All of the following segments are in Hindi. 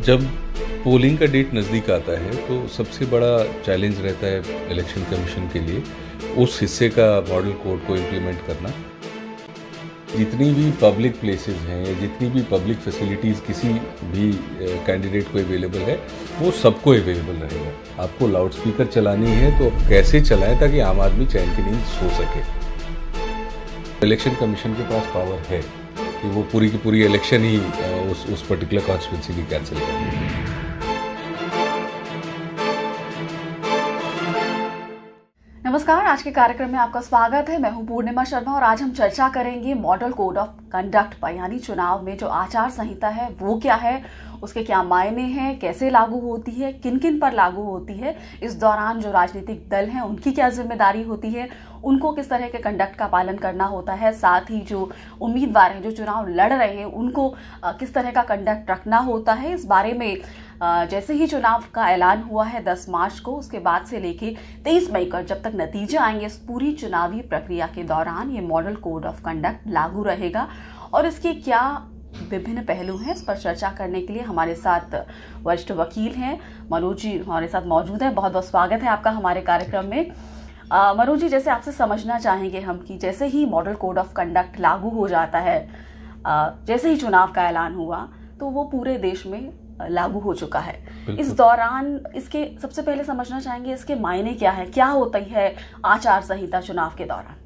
जब पोलिंग का डेट नज़दीक आता है तो सबसे बड़ा चैलेंज रहता है इलेक्शन कमीशन के लिए उस हिस्से का मॉडल कोड को इम्प्लीमेंट करना। जितनी भी पब्लिक प्लेसेस हैं या जितनी भी पब्लिक फैसिलिटीज़ किसी भी कैंडिडेट को अवेलेबल है वो सबको अवेलेबल रहेगा। आपको लाउड स्पीकर चलानी है तो कैसे चलाएं ताकि आम आदमी चैन की नींद सो सके। इलेक्शन कमीशन के पास पावर है कि वो पूरी की पूरी इलेक्शन ही उस पर्टिकुलर कॉन्स्टिट्यूंसी की कैंसिल कर देगी। नमस्कार, आज के कार्यक्रम में आपका स्वागत है। मैं हूं पूर्णिमा शर्मा और आज हम चर्चा करेंगे मॉडल कोड ऑफ कंडक्ट पर, यानी चुनाव में जो आचार संहिता है वो क्या है, उसके क्या मायने हैं, कैसे लागू होती है, किन किन पर लागू होती है, इस दौरान जो राजनीतिक दल हैं उनकी क्या जिम्मेदारी होती है, उनको किस तरह के कंडक्ट का पालन करना होता है, साथ ही जो उम्मीदवार हैं जो चुनाव लड़ रहे हैं उनको किस तरह का कंडक्ट रखना होता है। इस बारे में जैसे ही चुनाव का ऐलान हुआ है 10 मार्च को, उसके बाद से लेके 23 मई का जब तक नतीजे आएंगे इस पूरी चुनावी प्रक्रिया के दौरान ये मॉडल कोड ऑफ कंडक्ट लागू रहेगा और इसके क्या विभिन्न पहलू हैं, इस पर चर्चा करने के लिए हमारे साथ वरिष्ठ वकील हैं मनोज जी हमारे साथ मौजूद हैं। बहुत बहुत स्वागत है आपका हमारे कार्यक्रम में। मनोज जी, जैसे आपसे समझना चाहेंगे हम कि जैसे ही मॉडल कोड ऑफ कंडक्ट लागू हो जाता है, जैसे ही चुनाव का ऐलान हुआ तो वो पूरे देश में लागू हो चुका है। इस दौरान इसके सबसे पहले समझना चाहेंगे इसके मायने क्या है, क्या होता है आचार संहिता चुनाव के दौरान।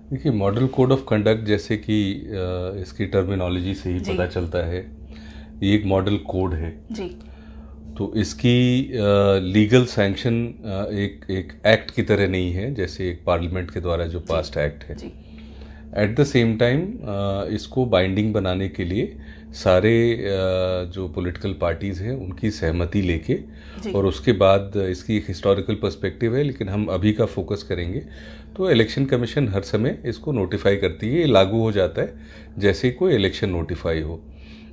देखिए, मॉडल कोड ऑफ कंडक्ट जैसे कि इसकी टर्मिनोलॉजी से ही पता चलता है, ये एक मॉडल कोड है जी। तो इसकी लीगल सैंक्शन एक एक्ट की तरह नहीं है जैसे एक पार्लियामेंट के द्वारा जो पास्ड एक्ट है। एट द सेम टाइम इसको बाइंडिंग बनाने के लिए सारे जो पॉलिटिकल पार्टीज़ हैं उनकी सहमति लेके और उसके बाद इसकी एक हिस्टोरिकल पर्सपेक्टिव है, लेकिन हम अभी का फोकस करेंगे। तो इलेक्शन कमीशन हर समय इसको नोटिफाई करती है, ये लागू हो जाता है जैसे कोई इलेक्शन नोटिफाई हो।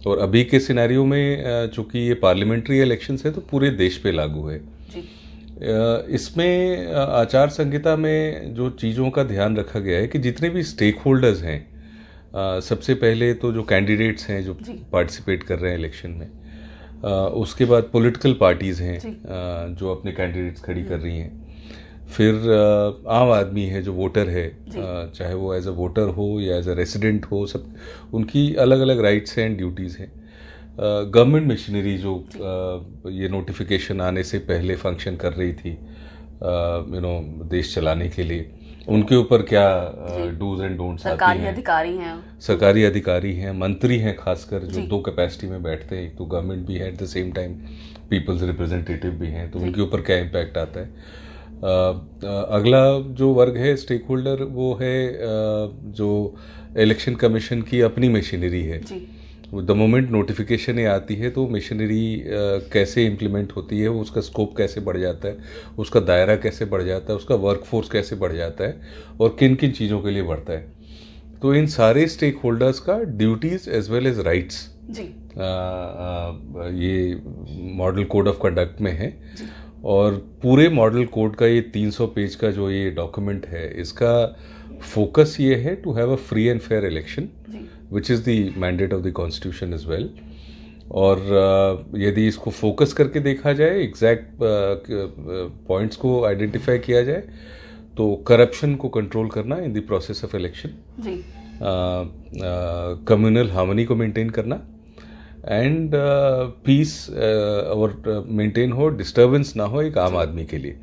और अभी के सिनेरियो में चूँकि ये पार्लियामेंट्री इलेक्शंस है तो पूरे देश पे लागू है। इसमें आचार संहिता में जो चीज़ों का ध्यान रखा गया है कि जितने भी स्टेक होल्डर्स हैं, सबसे पहले तो जो कैंडिडेट्स हैं जो पार्टिसिपेट कर रहे हैं इलेक्शन में, उसके बाद पॉलिटिकल पार्टीज़ हैं जो अपने कैंडिडेट्स खड़ी कर रही हैं, फिर आम आदमी है जो वोटर है, चाहे वो एज अ वोटर हो या एज अ रेसिडेंट हो, सब उनकी अलग अलग राइट्स हैं एंड ड्यूटीज़ हैं। गवर्नमेंट मशीनरी जो ये नोटिफिकेशन आने से पहले फंक्शन कर रही थी देश चलाने के लिए, उनके ऊपर क्या डूज एंड डोंट्स आती हैं। सरकारी अधिकारी हैं, मंत्री हैं, खासकर जो दो कैपेसिटी में बैठते हैं, एक तो गवर्नमेंट भी है eight the same time peoples representative भी हैं, तो उनके ऊपर क्या इम्पैक्ट आता है। अगला जो वर्ग है स्टेक होल्डर वो है जो इलेक्शन कमीशन की अपनी मशीनरी है। द मोमेंट नोटिफिकेशन ये आती है तो मशीनरी कैसे इम्प्लीमेंट होती है, उसका स्कोप कैसे बढ़ जाता है, उसका दायरा कैसे बढ़ जाता है, उसका वर्कफोर्स कैसे बढ़ जाता है और किन किन चीज़ों के लिए बढ़ता है। तो इन सारे स्टेक होल्डर्स का duties as well as rights ये मॉडल कोड ऑफ कंडक्ट में है। और पूरे मॉडल कोड का ये 300 पेज का जो ये डॉक्यूमेंट है, इसका फोकस ये है to have a free and fair election which is the mandate of the constitution as well. और यदि इसको फोकस करके देखा जाए, एग्जैक्ट पॉइंट्स को आइडेंटिफाई किया जाए, तो करप्शन को कंट्रोल करना in the process of election, communal harmony को मेंटेन करना एंड पीस और मेंटेन हो, डिस्टर्बेंस ना हो एक आम आदमी के लिए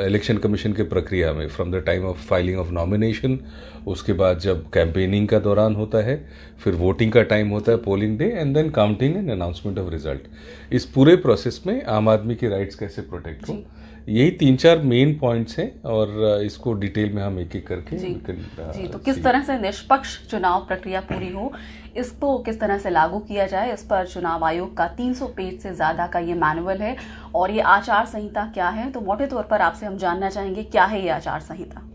इलेक्शन कमीशन के प्रक्रिया में, from the time of filing of nomination, उसके बाद जब कैंपेनिंग का दौरान होता है, फिर वोटिंग का टाइम होता है, polling day, and then counting and announcement of result. इस पूरे प्रोसेस में आम आदमी के राइट्स कैसे प्रोटेक्ट हो, यही 3-4 मेन पॉइंट्स हैं और इसको डिटेल में हम एक एक करके जी। तो किस तरह से निष्पक्ष चुनाव प्रक्रिया पूरी हो, इसको किस तरह से लागू किया जाए, इस पर चुनाव आयोग का 300 पेज से ज़्यादा का ये मैनुअल है। और ये आचार संहिता क्या है, तो मोटे तौर पर आपसे हम जानना चाहेंगे क्या है ये आचार संहिता।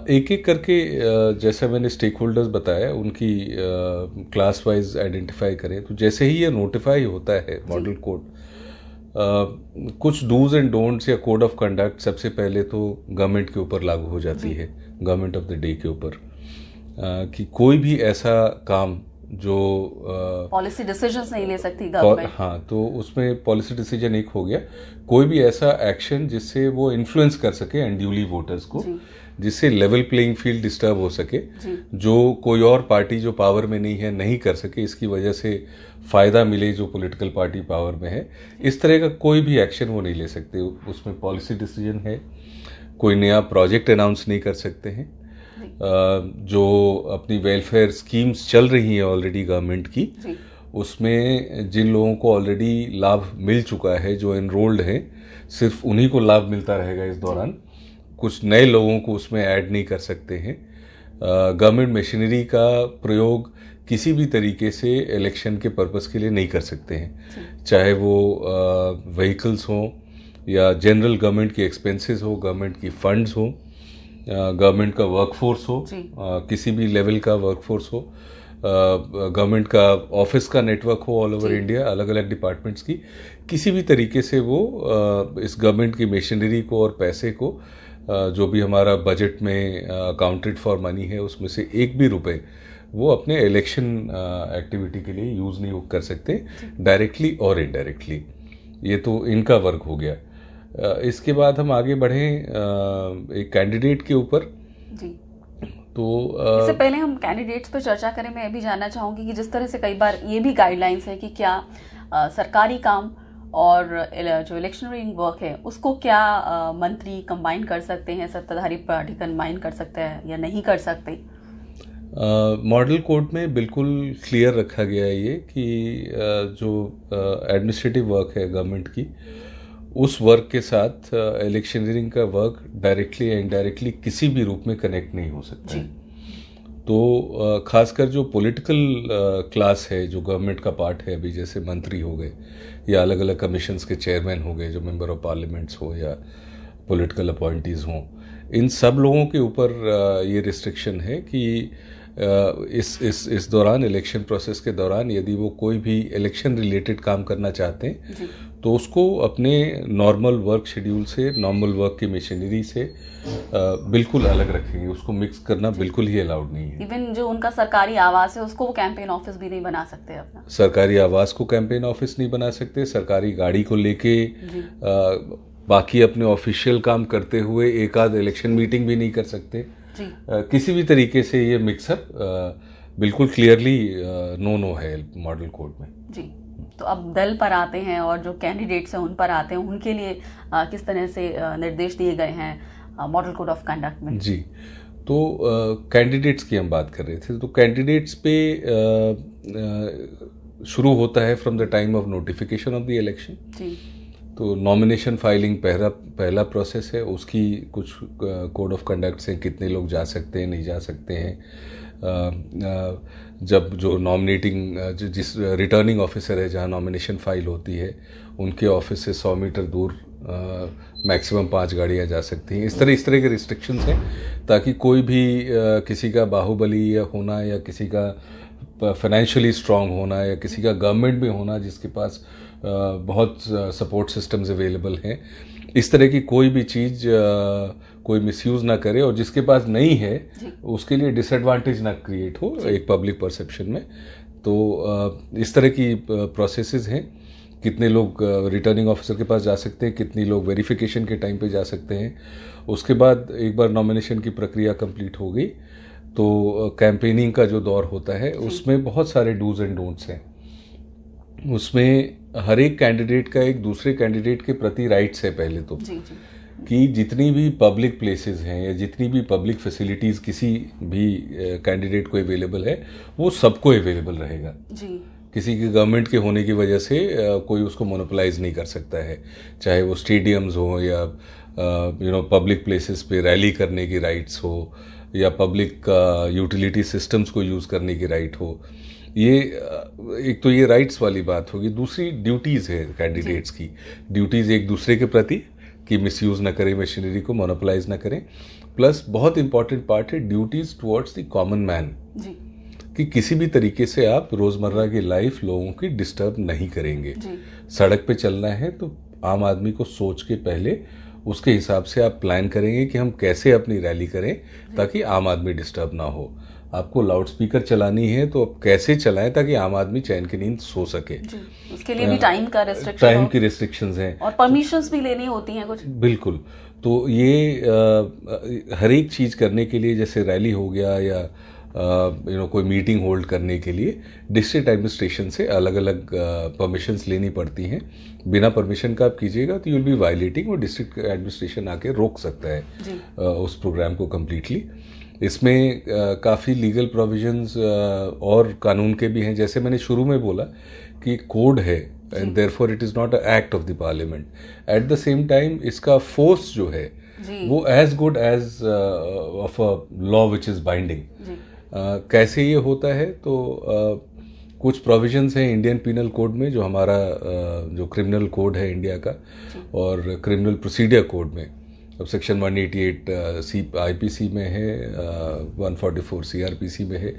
एक एक करके जैसा मैंने स्टेक होल्डर्स बताया उनकी क्लास वाइज आइडेंटिफाई करें। तो जैसे ही ये नोटिफाई होता है मॉडल कोड, कुछ डूज एंड डोंट्स या कोड ऑफ कंडक्ट सबसे पहले तो गवर्नमेंट के ऊपर लागू हो जाती है, गवर्नमेंट ऑफ द डे के ऊपर, कि कोई भी ऐसा काम जो पॉलिसी डिसीजंस नहीं ले सकती गवर्नमेंट। हाँ, तो उसमें पॉलिसी डिसीजन एक हो गया, कोई भी ऐसा एक्शन जिससे वो इन्फ्लुएंस कर सके अनड्यूली वोटर्स को, जिससे लेवल प्लेइंग फील्ड डिस्टर्ब हो सके, जो कोई और पार्टी जो पावर में नहीं है नहीं कर सके, इसकी वजह से फायदा मिले जो पॉलिटिकल पार्टी पावर में है, इस तरह का कोई भी एक्शन वो नहीं ले सकते। उसमें पॉलिसी डिसीजन है, कोई नया प्रोजेक्ट अनाउंस नहीं कर सकते हैं। जो अपनी वेलफेयर स्कीम्स चल रही हैं ऑलरेडी गवर्नमेंट की, उसमें जिन लोगों को ऑलरेडी लाभ मिल चुका है, जो एनरोल्ड हैं, सिर्फ उन्हीं को लाभ मिलता रहेगा इस दौरान, कुछ नए लोगों को उसमें ऐड नहीं कर सकते हैं। गवर्नमेंट मशीनरी का प्रयोग किसी भी तरीके से इलेक्शन के पर्पस के लिए नहीं कर सकते हैं, चाहे वो व्हीकल्स हों या जनरल गवर्नमेंट की एक्सपेंसेस हो, गवर्नमेंट की फंड्स हो, गवर्नमेंट का वर्कफोर्स हो, किसी भी लेवल का वर्कफोर्स हो, गवर्नमेंट का ऑफिस का नेटवर्क हो ऑल ओवर इंडिया, अलग अलग डिपार्टमेंट्स की, किसी भी तरीके से वो इस गवर्नमेंट की मशीनरी को और पैसे को, जो भी हमारा बजट में अकाउंटेड फॉर मनी है, उसमें से एक भी रुपए वो अपने इलेक्शन एक्टिविटी के लिए यूज़ नहीं कर सकते, डायरेक्टली और इनडायरेक्टली। ये तो इनका वर्क हो गया। इसके बाद हम आगे बढ़ें एक कैंडिडेट के ऊपर। जी। तो इससे पहले हम कैंडिडेट्स पर चर्चा करें, मैं भी जानना चाहूँगी कि जिस तरह से कई बार ये भी गाइडलाइंस है कि क्या सरकारी काम और जो इलेक्शनरी वर्क है उसको क्या मंत्री कंबाइन कर सकते हैं, सत्ताधारी पार्टी कंबाइन कर सकते हैं या नहीं कर सकते? मॉडल कोड में बिल्कुल क्लियर रखा गया है ये कि जो एडमिनिस्ट्रेटिव वर्क है गवर्नमेंट की, उस वर्क के साथ इलेक्शनरिंग का वर्क डायरेक्टली या इनडायरेक्टली किसी भी रूप में कनेक्ट नहीं हो सकता है। तो खासकर जो पॉलिटिकल क्लास है, जो गवर्नमेंट का पार्ट है, अभी जैसे मंत्री हो गए या अलग अलग कमीशंस के चेयरमैन हो गए, जो मेंबर ऑफ पार्लियामेंट्स हो या पॉलिटिकल अपॉइंटीज़ हों, इन सब लोगों के ऊपर ये रिस्ट्रिक्शन है कि इस दौरान, इलेक्शन प्रोसेस के दौरान, यदि वो कोई भी इलेक्शन रिलेटेड काम करना चाहते हैं तो उसको अपने नॉर्मल वर्क शेड्यूल से, नॉर्मल वर्क की मशीनरी से बिल्कुल अलग रखेंगे, उसको मिक्स करना बिल्कुल ही अलाउड नहीं है। इवन जो उनका सरकारी आवास है उसको वो कैंपेन ऑफिस भी नहीं बना सकते अपना, सरकारी आवास को कैंपेन ऑफिस नहीं बना सकते, सरकारी गाड़ी को लेके बाकी अपने ऑफिशियल काम करते हुए एक आध इलेक्शन मीटिंग भी नहीं कर सकते। किसी भी तरीके से ये मिक्सअप बिल्कुल क्लियरली नो है मॉडल कोड में। जी। तो अब दल पर आते हैं और जो कैंडिडेट्स हैं उन पर आते हैं, उनके लिए किस तरह से निर्देश दिए गए हैं मॉडल कोड ऑफ कंडक्ट में? जी, तो कैंडिडेट्स की हम बात कर रहे थे, तो कैंडिडेट्स पे शुरू होता है from the time of notification of the election. जी। तो नॉमिनेशन फाइलिंग पहला प्रोसेस है, उसकी कुछ कोड ऑफ कंडक्ट्स हैं, कितने लोग जा सकते हैं, नहीं जा सकते हैं। जब जो नॉमिनेटिंग जिस रिटर्निंग ऑफिसर है, जहाँ नॉमिनेशन फाइल होती है, उनके ऑफिस से 100 मीटर दूर मैक्सिमम 5 गाड़ियाँ जा सकती हैं। इस तरह के रिस्ट्रिक्शंस हैं ताकि कोई भी किसी का बाहुबली या होना, या किसी का फाइनेंशियली स्ट्रांग होना, या किसी का गवर्नमेंट में होना जिसके पास बहुत सपोर्ट सिस्टम्स अवेलेबल हैं, इस तरह की कोई भी चीज़ कोई मिसयूज़ ना करे, और जिसके पास नहीं है उसके लिए डिसएडवांटेज ना क्रिएट हो एक पब्लिक परसेप्शन में। तो इस तरह की प्रोसेसेस हैं, कितने लोग रिटर्निंग ऑफिसर के पास जा सकते हैं, कितने लोग वेरिफिकेशन के टाइम पे जा सकते हैं। उसके बाद एक बार नॉमिनेशन की प्रक्रिया कंप्लीट हो गई तो कैंपेनिंग का जो दौर होता है उसमें बहुत सारे डूज एंड डोंट्स हैं। उसमें हर एक कैंडिडेट का एक दूसरे कैंडिडेट के प्रति राइट्स है पहले तो, कि जितनी भी पब्लिक प्लेसेस हैं या जितनी भी पब्लिक फैसिलिटीज़ किसी भी कैंडिडेट को अवेलेबल है, वो सबको अवेलेबल रहेगा। किसी के गवर्नमेंट के होने की वजह से कोई उसको मोनोपोलाइज नहीं कर सकता है, चाहे वो स्टेडियम्स हो या पब्लिक प्लेसेस पे रैली करने की राइट्स हो, या पब्लिक यूटिलिटी सिस्टम्स को यूज़ करने की राइट हो। ये एक तो ये राइट्स वाली बात होगी। दूसरी ड्यूटीज़ है कैंडिडेट्स की, ड्यूटीज़ एक दूसरे के प्रति कि मिसयूज़ ना करें, मशीनरी को मोनोपोलाइज ना करें। प्लस बहुत इंपॉर्टेंट पार्ट है duties towards the common man, कि किसी भी तरीके से आप रोज़मर्रा की लाइफ लोगों की डिस्टर्ब नहीं करेंगे। सड़क पे चलना है तो आम आदमी को सोच के पहले उसके हिसाब से आप प्लान करेंगे कि हम कैसे अपनी रैली करें ताकि आम आदमी डिस्टर्ब ना हो। आपको लाउड स्पीकर चलानी है तो आप कैसे चलाएं ताकि आम आदमी चैन की नींद सो सके। उसके लिए भी टाइम की रिस्ट्रिक्शंस हैं और परमिशंस भी लेनी होती हैं कुछ। बिल्कुल। तो ये हर एक चीज़ करने के लिए, जैसे रैली हो गया या कोई मीटिंग होल्ड करने के लिए डिस्ट्रिक्ट एडमिनिस्ट्रेशन से अलग अलग परमिशंस लेनी पड़ती हैं। बिना परमिशन का आप कीजिएगा तो यू विल बी वायलेटिंग, और डिस्ट्रिक्ट एडमिनिस्ट्रेशन आके रोक सकता है उस प्रोग्राम को कम्प्लीटली। इसमें काफ़ी लीगल प्रोविजंस और कानून के भी हैं। जैसे मैंने शुरू में बोला कि कोड है and therefore it is not a act of the parliament. At the same time इसका फोर्स जो है वो as good as of a law which is binding. कैसे ये होता है तो कुछ प्रोविजंस हैं इंडियन पीनल कोड में, जो हमारा जो क्रिमिनल कोड है इंडिया का, और क्रिमिनल प्रोसीडियर कोड में अब सेक्शन 188 आईपीसी में है, 144 सीआरपीसी में है।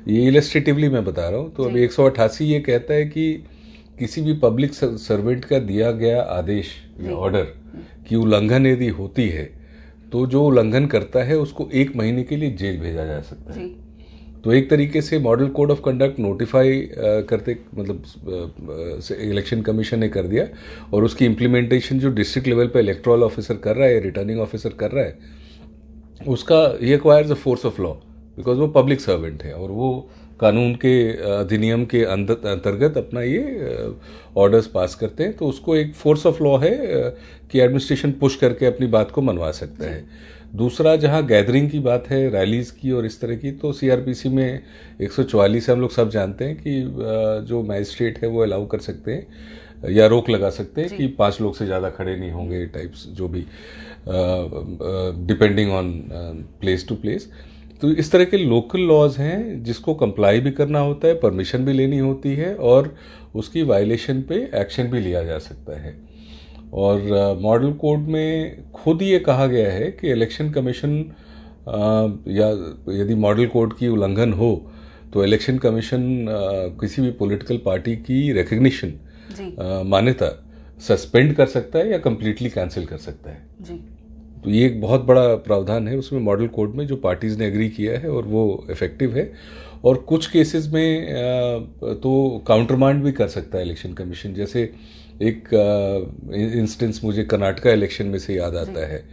ये इलस्ट्रेटिवली मैं बता रहा हूँ। तो अभी 188 ये कहता है कि किसी भी पब्लिक सर्वेंट का दिया गया आदेश या ऑर्डर की उल्लंघन यदि होती है तो जो उल्लंघन करता है उसको 1 महीने के लिए जेल भेजा जा सकता है। तो एक तरीके से model code of conduct notify करते, मतलब इलेक्शन कमीशन ने कर दिया, और उसकी इम्प्लीमेंटेशन जो डिस्ट्रिक्ट लेवल पे इलेक्टोरल ऑफिसर कर रहा है, रिटर्निंग ऑफिसर कर रहा है, उसका ही acquires the force of law because वो पब्लिक सर्वेंट है और वो कानून के अधिनियम के अंतर्गत अपना ये ऑर्डर्स पास करते हैं। तो उसको एक फोर्स ऑफ लॉ है कि एडमिनिस्ट्रेशन पुश करके अपनी बात को मनवा सकता है। दूसरा, जहाँ गैदरिंग की बात है, रैलीज की और इस तरह की, तो सीआरपीसी में 144 हम लोग सब जानते हैं कि जो मैजिस्ट्रेट है वो अलाउ कर सकते हैं या रोक लगा सकते हैं कि 5 लोग से ज़्यादा खड़े नहीं होंगे, टाइप्स जो भी, depending on place to place. तो इस तरह के लोकल लॉज हैं जिसको कंप्लाई भी करना होता है, परमिशन भी लेनी होती है, और उसकी वायलेशन पे एक्शन भी लिया जा सकता है। और मॉडल कोड में खुद ये कहा गया है कि इलेक्शन कमीशन या यदि मॉडल कोड की उल्लंघन हो तो इलेक्शन कमीशन किसी भी पॉलिटिकल पार्टी की रिकग्निशन, मान्यता सस्पेंड कर सकता है या कंप्लीटली कैंसिल कर सकता है जी। तो ये एक बहुत बड़ा प्रावधान है उसमें मॉडल कोड में, जो पार्टीज ने एग्री किया है, और वो इफेक्टिव है। और कुछ केसेस में तो काउंटरमांड भी कर सकता है इलेक्शन कमीशन। जैसे एक इंस्टेंस मुझे कर्नाटका इलेक्शन में से याद आता है,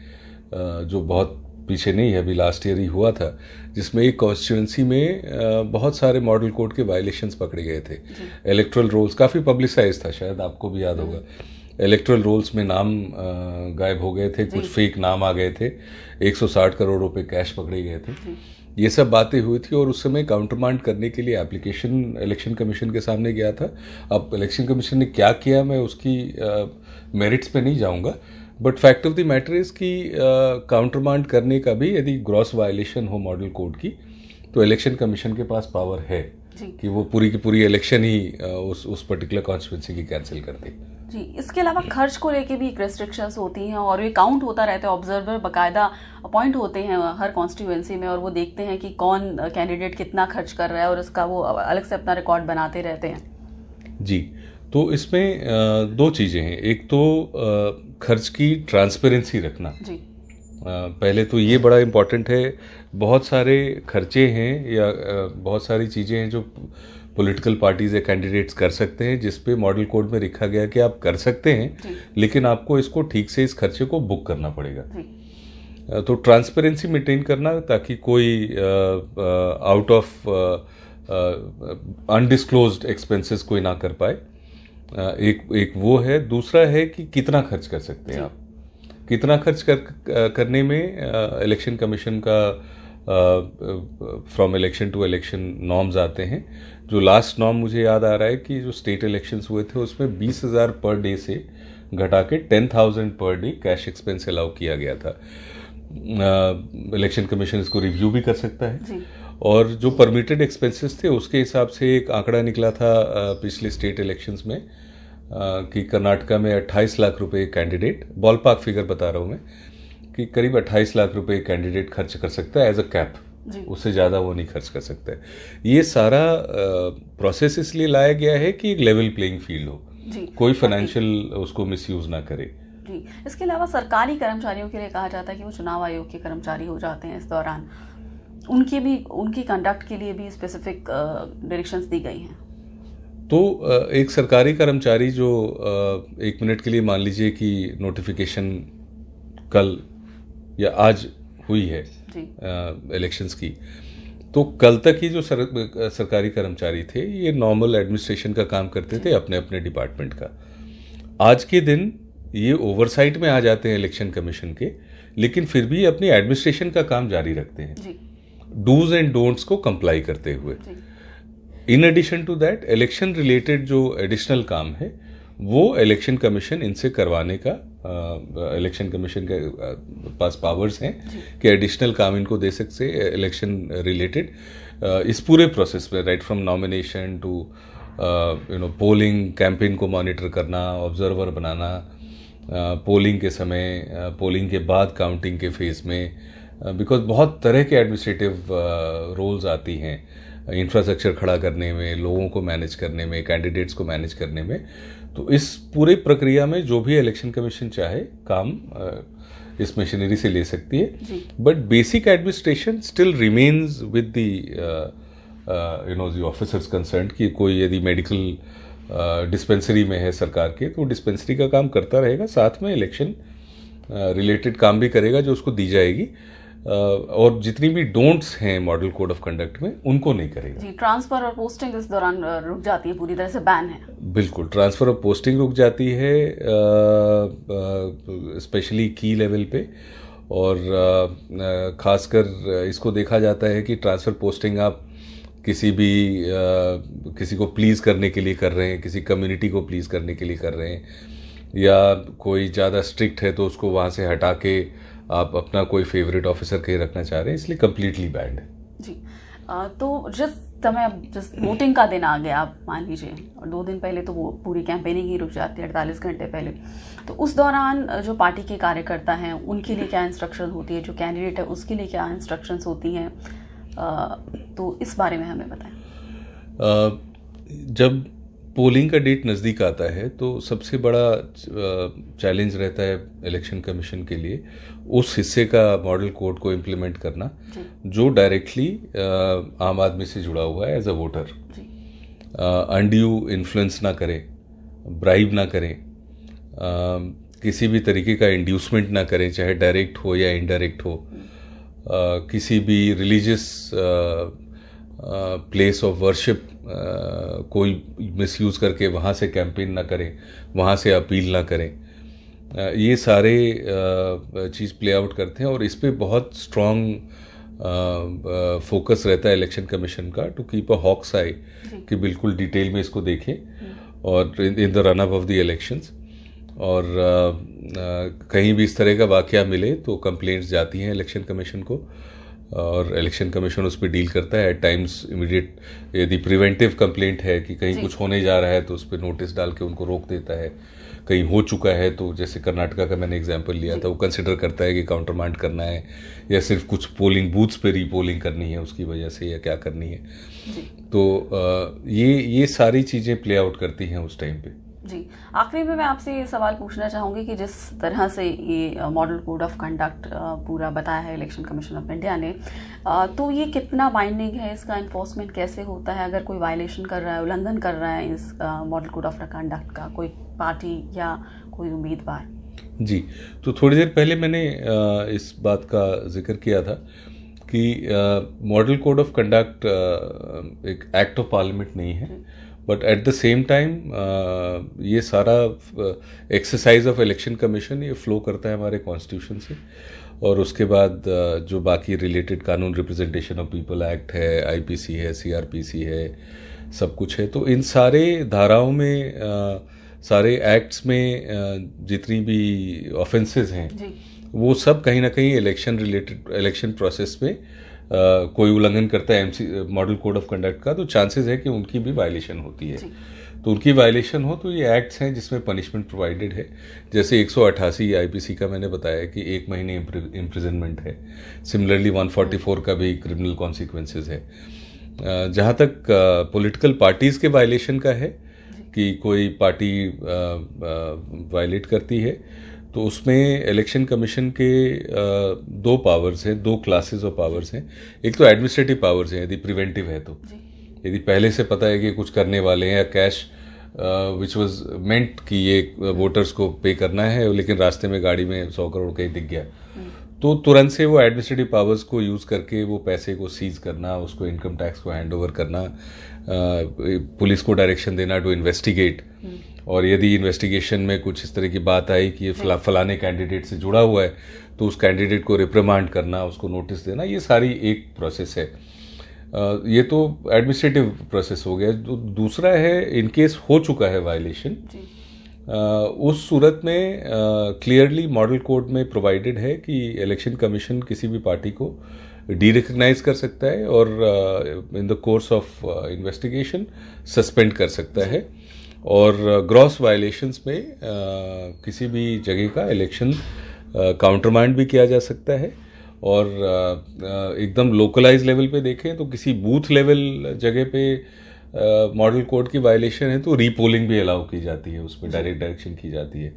जो बहुत पीछे नहीं है, अभी लास्ट ईयर ही हुआ था, जिसमें एक कॉन्स्टिट्यूंसी में बहुत सारे मॉडल कोड के वायलेशंस पकड़े गए थे। इलेक्टोरल रोल्स काफ़ी पब्लिसाइज था, शायद आपको भी याद होगा। इलेक्टोरल रोल्स में नाम गायब हो गए थे, कुछ फेक नाम आ गए थे, 160 करोड़ रुपए कैश पकड़े गए थे। ये सब बातें हुई थी और उस समय काउंटरमांड करने के लिए एप्लीकेशन इलेक्शन कमीशन के सामने गया था। अब इलेक्शन कमीशन ने क्या किया मैं उसकी मेरिट्स पे नहीं जाऊंगा, but fact of the matter is कि काउंटरमांड करने का भी यदि ग्रॉस वायलेशन हो मॉडल कोड की, तो इलेक्शन कमीशन के पास पावर है कि वो पूरी की पूरी इलेक्शन ही उस पर्टिकुलर कॉन्स्टिट्यूंसी की कैंसिल कर दे जी। इसके अलावा खर्च को लेके भी एक रेस्ट्रिक्शंस होती हैं और ये काउंट होता रहता है। ऑब्जर्वर बाकायदा अपॉइंट होते हैं हर कॉन्स्टिट्यूएंसी में और वो देखते हैं कि कौन कैंडिडेट कितना खर्च कर रहा है और उसका वो अलग से अपना रिकॉर्ड बनाते रहते हैं जी। तो इसमें 2 चीज़ें हैं। एक तो खर्च की ट्रांसपेरेंसी रखना जी। पहले तो ये बड़ा इम्पॉर्टेंट है। बहुत सारे खर्चे हैं या बहुत सारी चीज़ें हैं जो पॉलिटिकल पार्टीज या कैंडिडेट्स कर सकते हैं, जिस पे मॉडल कोड में लिखा गया कि आप कर सकते हैं, लेकिन आपको इसको ठीक से इस खर्चे को बुक करना पड़ेगा। तो ट्रांसपेरेंसी मेंटेन करना, ताकि कोई आउट ऑफ अनडिस्क्लोज्ड एक्सपेंसेस कोई ना कर पाए। एक वो है। दूसरा है कि कितना खर्च कर सकते हैं आप। कितना खर्च करने में इलेक्शन कमीशन का from election to election norms आते हैं। जो लास्ट नॉर्म मुझे याद आ रहा है कि जो स्टेट इलेक्शंस हुए थे उसमें 20,000 पर डे से घटा के 10,000 per day cash expense allow किया गया था। इलेक्शन कमीशन इसको रिव्यू भी कर सकता है। और जो परमिटेड एक्सपेंसेस थे उसके हिसाब से एक आंकड़ा निकला था पिछले स्टेट इलेक्शंस में कि कर्नाटका में 28 लाख रुपए कैंडिडेट, बॉल पार्क फिगर बता रहा हूँ मैं, कि करीब 28 लाख रुपए कैंडिडेट खर्च कर सकता है एज अ कैप। उससे ज़्यादा वो नहीं खर्च कर सकता है। ये सारा प्रोसेस इसलिए लाया गया है कि एक लेवल प्लेइंग फील्ड हो, कोई फाइनेंशियल उसको मिसयूज ना करे। जी, इसके अलावा सरकारी कर्मचारियों के लिए कहा जाता है कि वो चुनाव आयोग के कर्मचारी हो जाते हैं इस दौरान, उनकी कंडक्ट के लिए भी स्पेसिफिक डायरेक्शंस दी गई हैं। तो एक सरकारी कर्मचारी जो 1 मिनट के लिए मान लीजिए कि नोटिफिकेशन कल या आज हुई है इलेक्शंस की, तो कल तक ही जो सरकारी कर्मचारी थे ये नॉर्मल एडमिनिस्ट्रेशन का काम करते थे अपने अपने डिपार्टमेंट का। आज के दिन ये ओवरसाइट में आ जाते हैं इलेक्शन कमीशन के, लेकिन फिर भी अपनी एडमिनिस्ट्रेशन का काम जारी रखते हैं डूज एंड डोंट्स को कंप्लाई करते हुए। In addition to that election related जो एडिशनल काम है वो इलेक्शन कमीशन इनसे करवाने का, इलेक्शन कमीशन के पास पावर्स हैं कि एडिशनल काम इनको दे सकते इलेक्शन रिलेटेड इस पूरे प्रोसेस में, right from nomination to polling campaign को मॉनिटर करना, ऑब्जर्वर बनाना, पोलिंग के समय, पोलिंग के बाद काउंटिंग के फेज में, बिकॉज बहुत तरह के एडमिनिस्ट्रेटिव रोल्स आती हैं इंफ्रास्ट्रक्चर खड़ा करने में, लोगों को मैनेज करने में, कैंडिडेट्स को मैनेज करने में। तो इस पूरे प्रक्रिया में जो भी इलेक्शन कमीशन चाहे काम इस मशीनरी से ले सकती है, but basic administration still remains with the officers concern कि कोई यदि मेडिकल डिस्पेंसरी में है सरकार के तो डिस्पेंसरी का काम करता रहेगा, साथ में इलेक्शन रिलेटेड काम भी करेगा जो उसको दी जाएगी, और जितनी भी डोंट्स हैं मॉडल कोड ऑफ कंडक्ट में उनको नहीं करेगा। जी, ट्रांसफर और पोस्टिंग इस दौरान रुक जाती है, पूरी तरह से बैन है। बिल्कुल, ट्रांसफर और पोस्टिंग रुक जाती है स्पेशली की लेवल पे, और खासकर इसको देखा जाता है कि ट्रांसफर पोस्टिंग आप किसी को प्लीज करने के लिए कर रहे हैं, किसी कम्युनिटी को प्लीज करने के लिए कर रहे हैं, या कोई ज़्यादा स्ट्रिक्ट है तो उसको वहाँ से हटा के आप अपना कोई फेवरेट ऑफिसर के रखना चाह रहे हैं, इसलिए कम्प्लीटली बैंड है। जी, तो जिस वोटिंग का दिन आ गया, आप मान लीजिए, और 2 दिन पहले तो वो पूरी कैंपेनिंग ही रुक जाती है, 48 घंटे पहले, तो उस दौरान जो पार्टी के कार्यकर्ता हैं उनके लिए क्या इंस्ट्रक्शन होती है, जो कैंडिडेट है उसके लिए क्या इंस्ट्रक्शंस होती हैं, तो इस बारे में हमें बताएं। जब पोलिंग का डेट नज़दीक आता है तो सबसे बड़ा चैलेंज रहता है इलेक्शन कमीशन के लिए उस हिस्से का मॉडल कोड को इम्प्लीमेंट करना जो डायरेक्टली आम आदमी से जुड़ा हुआ है as a voter. Undue influence ना करें, ब्राइब ना करें, किसी भी तरीके का इंड्यूसमेंट ना करें, चाहे डायरेक्ट हो या इनडायरेक्ट हो, किसी भी रिलीजियस प्लेस ऑफ वर्शिप कोई मिसयूज़ करके वहाँ से कैंपेन ना करें, वहाँ से अपील ना करें। ये सारे चीज़ प्ले आउट करते हैं और इस पे बहुत स्ट्रॉन्ग फोकस रहता है इलेक्शन कमीशन का टू कीप अ हॉक्स आई कि बिल्कुल डिटेल में इसको देखें और in the run up of the elections. और कहीं भी इस तरह का वाकया मिले तो कंप्लेंट्स जाती हैं इलेक्शन कमीशन को और इलेक्शन कमीशन उस पर डील करता है। एट टाइम्स इमीडिएट यदि प्रिवेंटिव कंप्लेंट है कि कहीं कुछ होने जा रहा है तो उस पर नोटिस डाल के उनको रोक देता है। कहीं हो चुका है तो जैसे कर्नाटका का मैंने एग्जांपल लिया था, वो कंसिडर करता है कि काउंटर मांड करना है या सिर्फ कुछ पोलिंग बूथ्स पे रीपोलिंग करनी है उसकी वजह से या क्या करनी है। तो ये सारी चीज़ें प्ले आउट करती हैं उस टाइम पे। जी, आखिरी में मैं आपसे ये सवाल पूछना चाहूँगी कि जिस तरह से ये मॉडल कोड ऑफ कंडक्ट पूरा बताया है इलेक्शन कमीशन ऑफ इंडिया ने, तो ये कितना बाइंडिंग है, इसका इन्फोर्समेंट कैसे होता है अगर कोई वायलेशन कर रहा है, उल्लंघन कर रहा है इस मॉडल कोड ऑफ कंडक्ट का कोई पार्टी या कोई उम्मीदवार? जी, तो थोड़ी देर पहले मैंने इस बात का जिक्र किया था कि मॉडल कोड ऑफ कंडक्ट एक एक्ट ऑफ पार्लियामेंट नहीं है, but at the same time ये सारा एक्सरसाइज ऑफ इलेक्शन कमीशन ये फ्लो करता है हमारे कॉन्स्टिट्यूशन से। और उसके बाद जो बाकी रिलेटेड कानून, रिप्रेजेंटेशन ऑफ पीपल एक्ट है, आईपीसी है, सीआरपीसी है, सब कुछ है। तो इन सारे धाराओं में सारे एक्ट्स में जितनी भी ऑफेंसेस हैं वो सब कहीं ना कहीं इलेक्शन रिलेटेड, इलेक्शन प्रोसेस में कोई उल्लंघन करता है मॉडल कोड ऑफ कंडक्ट का तो चांसेस है कि उनकी भी वायलेशन होती है। तो उनकी वायलेशन हो तो ये एक्ट्स हैं जिसमें पनिशमेंट प्रोवाइडेड है। जैसे 188 आईपीसी का मैंने बताया कि 1 महीने इम्प्रिजनमेंट है। सिमिलरली 144 का भी क्रिमिनल कॉन्सिक्वेंसेज है। जहाँ तक पॉलिटिकल पार्टीज़ के वायलेशन का है कि कोई पार्टी वायलेट करती है तो उसमें इलेक्शन कमीशन के दो पावर्स हैं, दो क्लासेस ऑफ पावर्स हैं। एक तो एडमिनिस्ट्रेटिव पावर्स हैं, यदि प्रिवेंटिव है तो, यदि पहले से पता है कि कुछ करने वाले हैं, या कैश विच वॉज मेंट कि ये वोटर्स को पे करना है, लेकिन रास्ते में गाड़ी में 100 करोड़ कहीं दिख गया, तो तुरंत से वो एडमिनिस्ट्रेटिव पावर्स को यूज़ करके वो पैसे को सीज करना, उसको इनकम टैक्स को हैंड ओवर करना, पुलिस को डायरेक्शन देना टू इन्वेस्टिगेट, और यदि इन्वेस्टिगेशन में कुछ इस तरह की बात आई कि ये फलाने कैंडिडेट से जुड़ा हुआ है, तो उस कैंडिडेट को रिप्रिमांड करना, उसको नोटिस देना, ये सारी एक प्रोसेस है। ये तो एडमिनिस्ट्रेटिव प्रोसेस हो गया। दूसरा है, इनकेस हो चुका है वायलेशन, उस सूरत में क्लियरली मॉडल कोड में प्रोवाइडेड है कि इलेक्शन कमीशन किसी भी पार्टी को डी-रिकग्नाइज कर सकता है और in the course of investigation suspend कर सकता है, और ग्रॉस वायलेशंस में किसी भी जगह का इलेक्शन काउंटरमांड भी किया जा सकता है, और एकदम लोकलाइज लेवल पे देखें तो किसी बूथ लेवल जगह पे मॉडल कोड की वायलेशन है तो रीपोलिंग भी अलाउ की जाती है, उसमें डायरेक्ट डायरेक्शन की जाती है।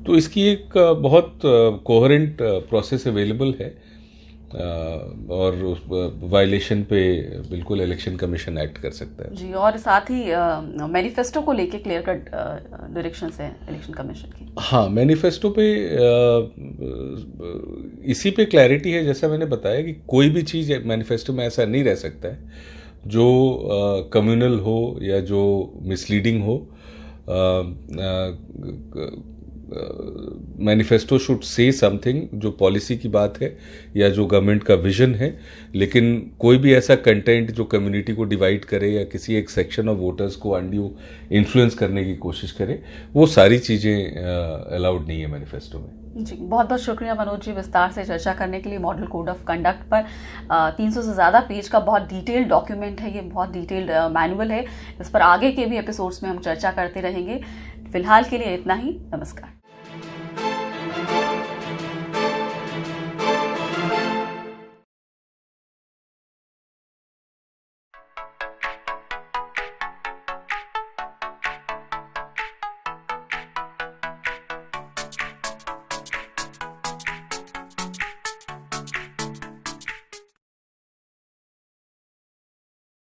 तो इसकी एक बहुत कोहेरेंट प्रोसेस अवेलेबल है, और उस वायलेशन पे बिल्कुल इलेक्शन कमीशन एक्ट कर सकता है जी। और साथ ही मैनिफेस्टो को लेके क्लियर कट डायरेक्शंस हैं इलेक्शन कमीशन की। हाँ, मैनिफेस्टो पे इसी पे क्लैरिटी है, जैसा मैंने बताया कि कोई भी चीज़ मैनिफेस्टो में ऐसा नहीं रह सकता है जो कम्युनल हो या जो मिसलीडिंग हो। मैनिफेस्टो शुड से समथिंग जो पॉलिसी की बात है या जो गवर्नमेंट का विजन है, लेकिन कोई भी ऐसा कंटेंट जो कम्युनिटी को डिवाइड करे या किसी एक सेक्शन ऑफ वोटर्स को अनड्यू इन्फ्लुएंस करने की कोशिश करे, वो सारी चीज़ें अलाउड नहीं है मैनिफेस्टो में। जी, बहुत बहुत शुक्रिया मनोज जी, विस्तार से चर्चा करने के लिए मॉडल कोड ऑफ कंडक्ट पर। 300 से ज़्यादा पेज का बहुत डिटेल्ड डॉक्यूमेंट है, ये बहुत डिटेल्ड मैनुअल है। इस पर आगे के भी एपिसोड्स में हम चर्चा करते रहेंगे। फिलहाल के लिए इतना ही, नमस्कार।